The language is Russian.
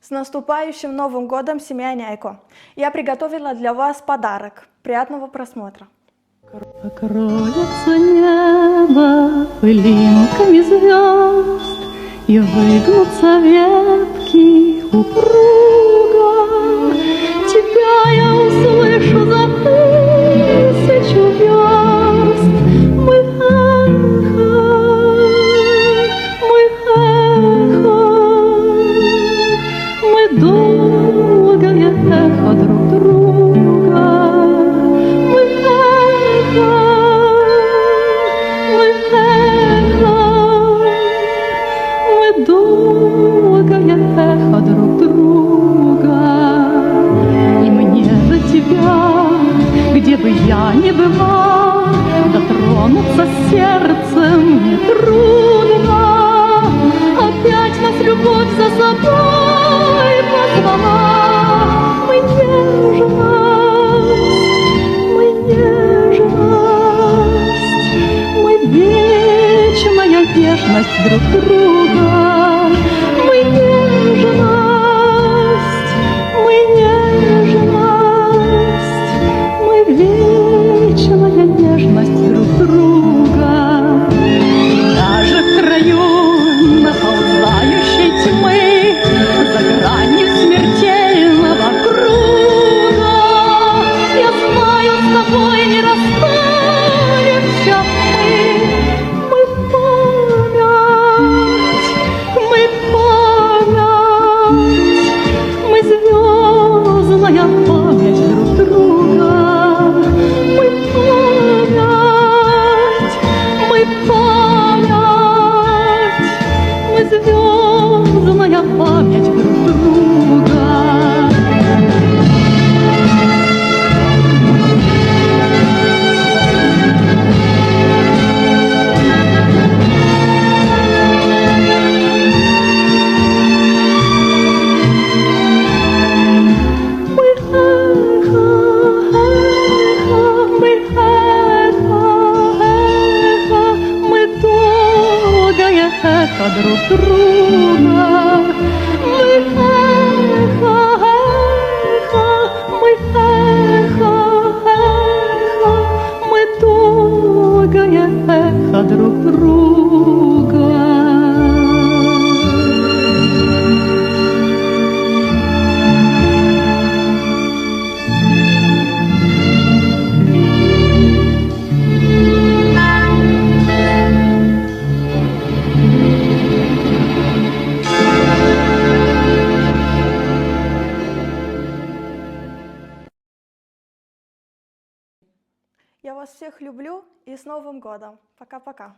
С наступающим Новым годом, семья Няйко! Я приготовила для вас подарок. Приятного просмотра. Покроется небо пылинками звезд, и выгнутся ветки упруго. Тебя я услышу за 1000 верст. Мы эхо, мы долгое эхо друг друга. Мы долгое эхо друг друга. И мне до тебя, где бы я ни была, дотронуться сердцем нетрудно. Опять нас любовь за собой позвала. Мы нежность, мы вечная нежность друг друга. Мы нежность, мы вечная нежность друг друга. Даже в краю наползающей тьмы, за гранью смертельного круга, я знаю, с тобой не расстанемся мы звездная память друг друга. Мы звездная память друг друга. Эхо друг друга. Мы эхо, мы долгое эхо друг друга. Я вас всех люблю и с Новым годом. Пока-пока.